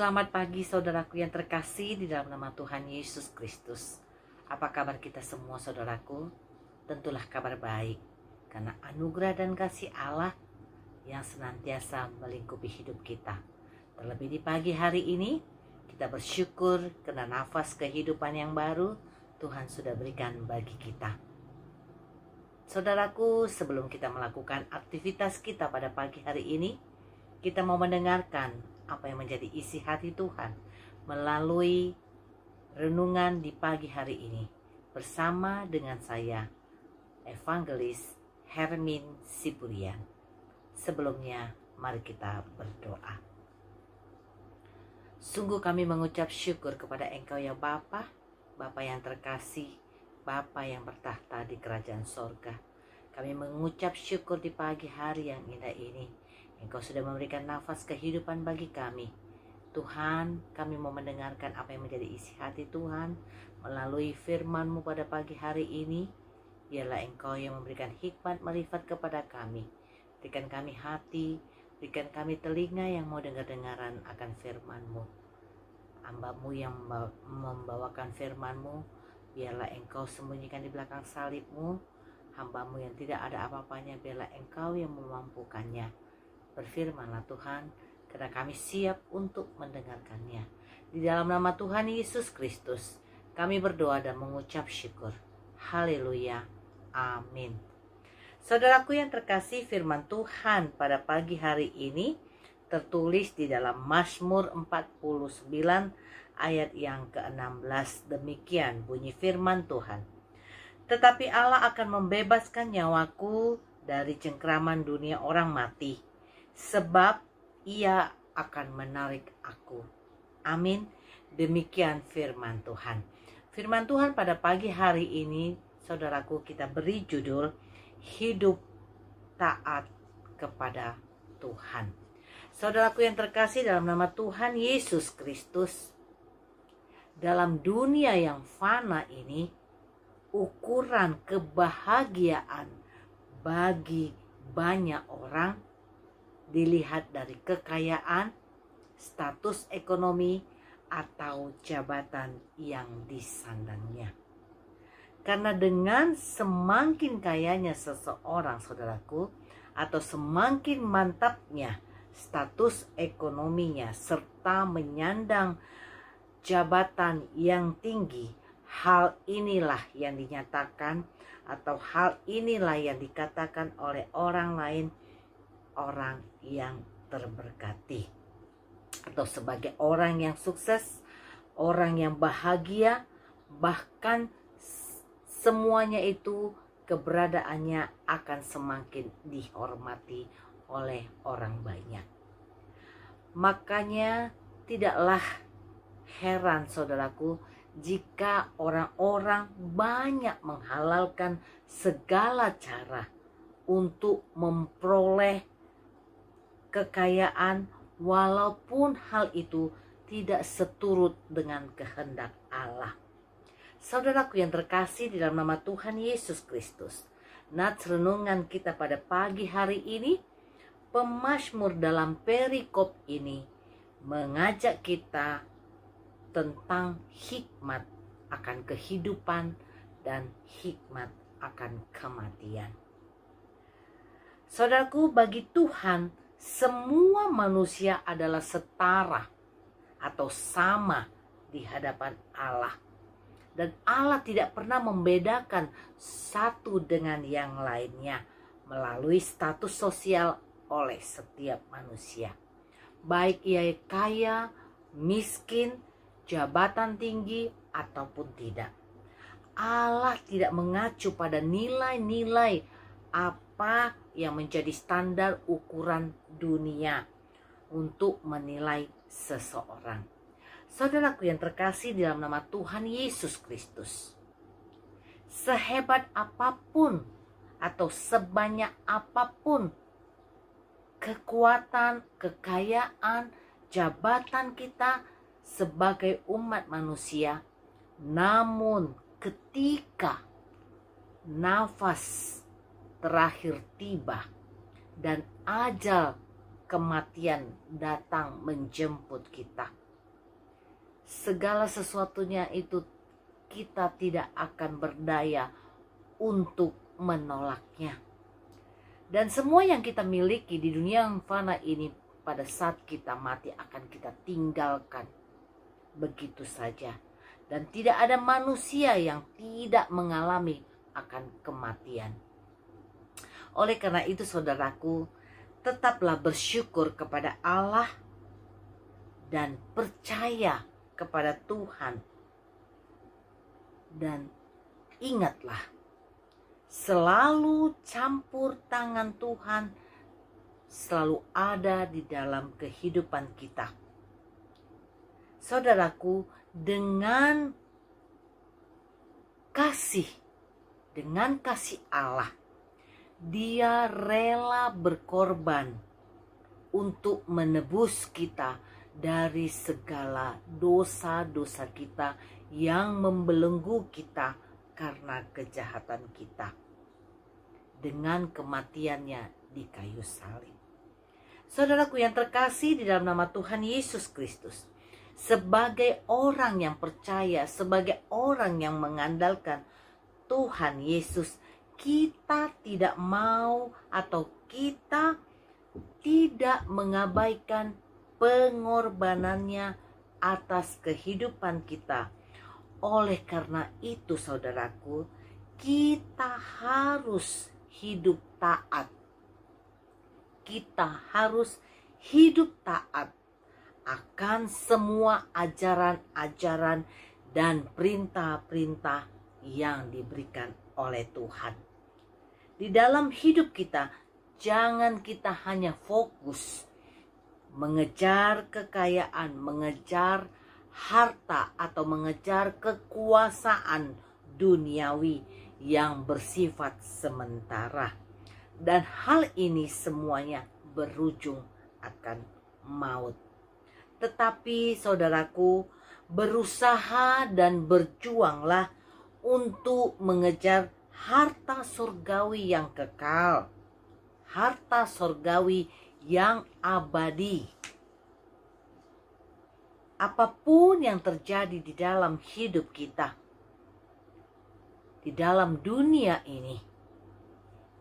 Selamat pagi saudaraku yang terkasih di dalam nama Tuhan Yesus Kristus. Apa kabar kita semua saudaraku? Tentulah kabar baik, karena anugerah dan kasih Allah yang senantiasa melingkupi hidup kita. Terlebih di pagi hari ini, kita bersyukur karena nafas kehidupan yang baru Tuhan sudah berikan bagi kita. Saudaraku, sebelum kita melakukan aktivitas kita pada pagi hari ini, kita mau mendengarkan apa yang menjadi isi hati Tuhan melalui renungan di pagi hari ini bersama dengan saya, Evangelis Hermin Siburian. Sebelumnya, mari kita berdoa. Sungguh kami mengucap syukur kepada Engkau ya Bapa, Bapa yang terkasih, Bapa yang bertahta di kerajaan sorga. Kami mengucap syukur di pagi hari yang indah ini. Engkau sudah memberikan nafas kehidupan bagi kami. Tuhan, kami mau mendengarkan apa yang menjadi isi hati Tuhan melalui firman-Mu pada pagi hari ini. Biarlah Engkau yang memberikan hikmat marifat kepada kami. Berikan kami hati, berikan kami telinga yang mau dengar-dengaran akan firman-Mu. Hamba-Mu yang membawakan firman-Mu, biarlah Engkau sembunyikan di belakang salib-Mu. Hamba-Mu yang tidak ada apa-apanya, biarlah Engkau yang memampukannya. Berfirmanlah Tuhan, karena kami siap untuk mendengarkannya. Di dalam nama Tuhan Yesus Kristus, kami berdoa dan mengucap syukur. Haleluya. Amin. Saudaraku yang terkasih, firman Tuhan pada pagi hari ini tertulis di dalam Mazmur 49 ayat yang ke-16. Demikian bunyi firman Tuhan. Tetapi Allah akan membebaskan nyawaku dari cengkraman dunia orang mati, sebab Ia akan menarik aku. Amin. Demikian firman Tuhan. Firman Tuhan pada pagi hari ini, saudaraku, kita beri judul Hidup Taat kepada Tuhan. Saudaraku yang terkasih dalam nama Tuhan Yesus Kristus, dalam dunia yang fana ini, ukuran kebahagiaan bagi banyak orang dilihat dari kekayaan, status ekonomi, atau jabatan yang disandangnya. Karena dengan semakin kayanya seseorang, saudaraku, atau semakin mantapnya status ekonominya serta menyandang jabatan yang tinggi, hal inilah yang dinyatakan atau hal inilah yang dikatakan oleh orang lain orang yang terberkati, atau sebagai orang yang sukses, orang yang bahagia, bahkan semuanya itu keberadaannya akan semakin dihormati oleh orang banyak. Makanya tidaklah heran saudaraku jika orang-orang banyak menghalalkan segala cara untuk memperoleh kekayaan, walaupun hal itu tidak seturut dengan kehendak Allah. Saudaraku yang terkasih di dalam nama Tuhan Yesus Kristus, nats renungan kita pada pagi hari ini, pemazmur dalam perikop ini mengajak kita tentang hikmat akan kehidupan dan hikmat akan kematian. Saudaraku, bagi Tuhan semua manusia adalah setara atau sama di hadapan Allah. Dan Allah tidak pernah membedakan satu dengan yang lainnya melalui status sosial oleh setiap manusia. Baik ia kaya, miskin, jabatan tinggi, ataupun tidak. Allah tidak mengacu pada nilai-nilai apa yang menjadi standar ukuran dunia untuk menilai seseorang. Saudaraku yang terkasih di dalam nama Tuhan Yesus Kristus, sehebat apapun atau sebanyak apapun kekuatan, kekayaan, jabatan kita sebagai umat manusia, namun ketika nafas terakhir tiba dan ajal kematian datang menjemput kita, segala sesuatunya itu kita tidak akan berdaya untuk menolaknya. Dan semua yang kita miliki di dunia yang fana ini pada saat kita mati akan kita tinggalkan begitu saja. Dan tidak ada manusia yang tidak mengalami akan kematian. Oleh karena itu saudaraku, tetaplah bersyukur kepada Allah dan percaya kepada Tuhan. Dan ingatlah, selalu campur tangan Tuhan selalu ada di dalam kehidupan kita. Saudaraku, dengan kasih Allah, Dia rela berkorban untuk menebus kita dari segala dosa-dosa kita yang membelenggu kita karena kejahatan kita dengan kematiannya di kayu salib. Saudaraku yang terkasih di dalam nama Tuhan Yesus Kristus, sebagai orang yang percaya, sebagai orang yang mengandalkan Tuhan Yesus, kita tidak mau atau kita tidak mengabaikan pengorbanannya atas kehidupan kita. Oleh karena itu saudaraku, kita harus hidup taat. Kita harus hidup taat akan semua ajaran-ajaran dan perintah-perintah yang diberikan oleh Tuhan. Di dalam hidup kita, jangan kita hanya fokus mengejar kekayaan, mengejar harta atau mengejar kekuasaan duniawi yang bersifat sementara. Dan hal ini semuanya berujung akan maut. Tetapi saudaraku, berusaha dan berjuanglah untuk mengejar harta surgawi yang kekal, harta surgawi yang abadi. Apapun yang terjadi di dalam hidup kita, di dalam dunia ini,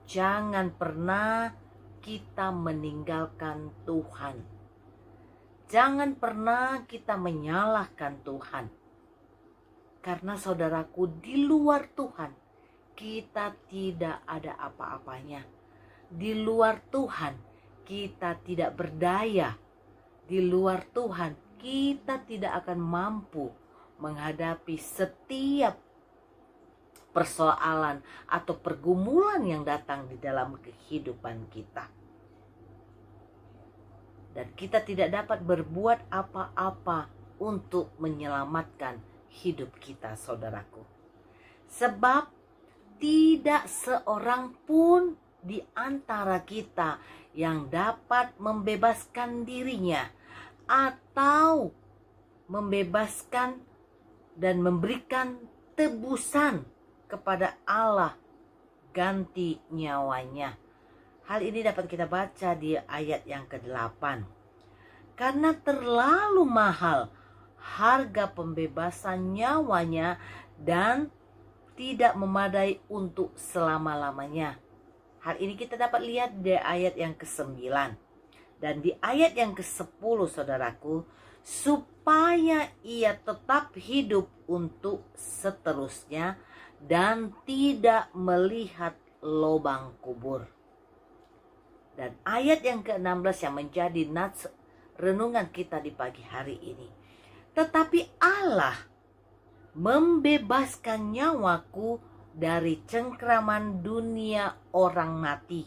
jangan pernah kita meninggalkan Tuhan. Jangan pernah kita menyalahkan Tuhan. Karena saudaraku, di luar Tuhan kita tidak ada apa-apanya. Di luar Tuhan kita tidak berdaya. Di luar Tuhan kita tidak akan mampu menghadapi setiap persoalan atau pergumulan yang datang di dalam kehidupan kita. Dan kita tidak dapat berbuat apa-apa untuk menyelamatkan hidup kita, saudaraku. Sebab tidak seorang pun di antara kita yang dapat membebaskan dirinya atau membebaskan dan memberikan tebusan kepada Allah ganti nyawanya. Hal ini dapat kita baca di ayat yang ke-8. Karena terlalu mahal harga pembebasan nyawanya dan tidak memadai untuk selama-lamanya. Hal ini kita dapat lihat di ayat yang ke-9. Dan di ayat yang ke-10 saudaraku, supaya ia tetap hidup untuk seterusnya dan tidak melihat lubang kubur. Dan ayat yang ke-16 yang menjadi nats renungan kita di pagi hari ini. Tetapi Allah membebaskan nyawaku dari cengkraman dunia orang mati,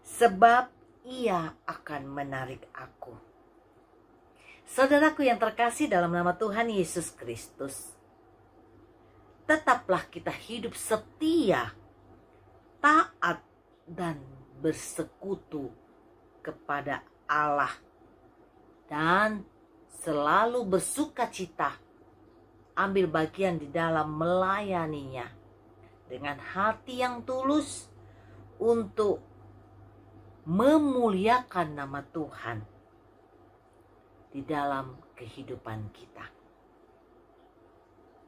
sebab ia akan menarik aku. Saudaraku yang terkasih dalam nama Tuhan Yesus Kristus, tetaplah kita hidup setia, taat, dan bersekutu kepada Allah, dan selalu bersuka cita, ambil bagian di dalam melayaninya dengan hati yang tulus untuk memuliakan nama Tuhan di dalam kehidupan kita.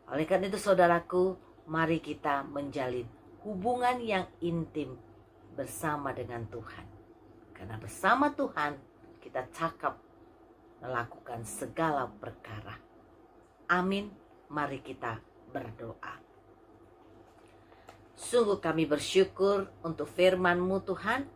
Oleh karena itu saudaraku, mari kita menjalin hubungan yang intim bersama dengan Tuhan. Karena bersama Tuhan kita cakap melakukan segala perkara. Amin. Mari kita berdoa. Sungguh kami bersyukur untuk firman-Mu Tuhan,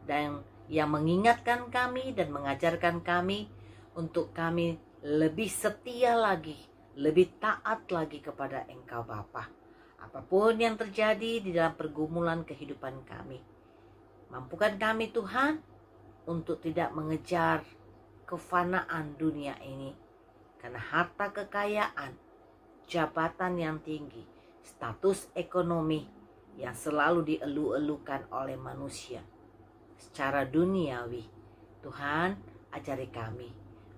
dan yang mengingatkan kami dan mengajarkan kami untuk kami lebih setia lagi, lebih taat lagi kepada Engkau Bapa. Apapun yang terjadi di dalam pergumulan kehidupan kami, mampukan kami Tuhan untuk tidak mengejar kefanaan dunia ini, karena harta kekayaan, jabatan yang tinggi, status ekonomi yang selalu dielu-elukan oleh manusia secara duniawi. Tuhan, ajari kami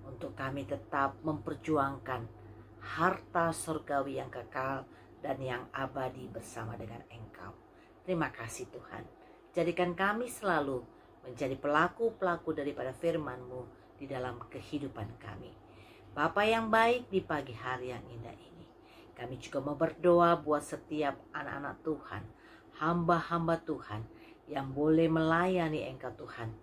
untuk kami tetap memperjuangkan harta surgawi yang kekal dan yang abadi bersama dengan Engkau. Terima kasih Tuhan. Jadikan kami selalu menjadi pelaku-pelaku daripada firman-Mu di dalam kehidupan kami. Bapa yang baik, di pagi hari yang indah ini, kami juga mau berdoa buat setiap anak-anak Tuhan, hamba-hamba Tuhan yang boleh melayani Engkau Tuhan,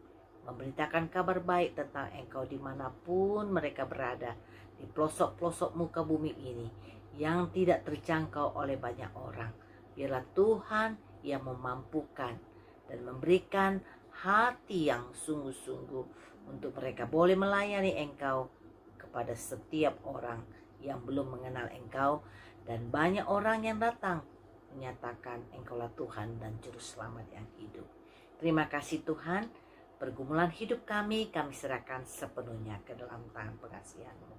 memberitakan kabar baik tentang Engkau dimanapun mereka berada, di pelosok-pelosok muka bumi ini yang tidak terjangkau oleh banyak orang. Biarlah Tuhan yang memampukan dan memberikan hati yang sungguh-sungguh untuk mereka boleh melayani Engkau kepada setiap orang yang belum mengenal Engkau, dan banyak orang yang datang menyatakan Engkaulah Tuhan dan Juru Selamat yang hidup. Terima kasih Tuhan. Pergumulan hidup kami serahkan sepenuhnya ke dalam tangan pengasihan-Mu.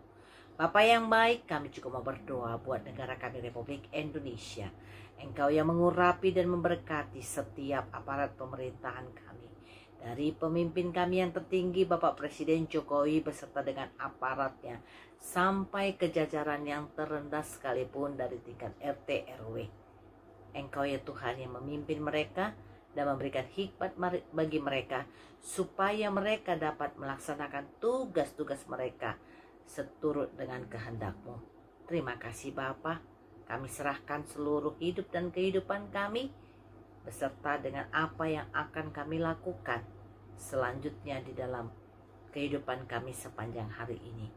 Bapa yang baik, kami juga mau berdoa buat negara kami Republik Indonesia. Engkau yang mengurapi dan memberkati setiap aparat pemerintahan kami, dari pemimpin kami yang tertinggi Bapak Presiden Jokowi beserta dengan aparatnya, sampai ke jajaran yang terendah sekalipun dari tingkat RT RW. Engkau ya Tuhan yang memimpin mereka dan memberikan hikmat bagi mereka, supaya mereka dapat melaksanakan tugas-tugas mereka seturut dengan kehendak-Mu. Terima kasih Bapa. Kami serahkan seluruh hidup dan kehidupan kami, beserta dengan apa yang akan kami lakukan selanjutnya di dalam kehidupan kami sepanjang hari ini.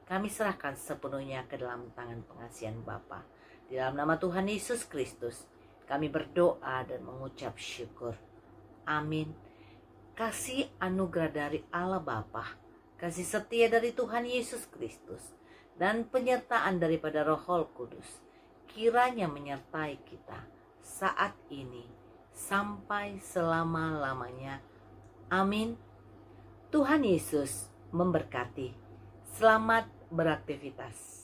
Kami serahkan sepenuhnya ke dalam tangan pengasihan Bapa. Di dalam nama Tuhan Yesus Kristus kami berdoa dan mengucap syukur. Amin. Kasih anugerah dari Allah Bapa, kasih setia dari Tuhan Yesus Kristus, dan penyertaan daripada Roh Kudus kiranya menyertai kita saat ini sampai selama-lamanya. Amin. Tuhan Yesus memberkati. Selamat beraktivitas.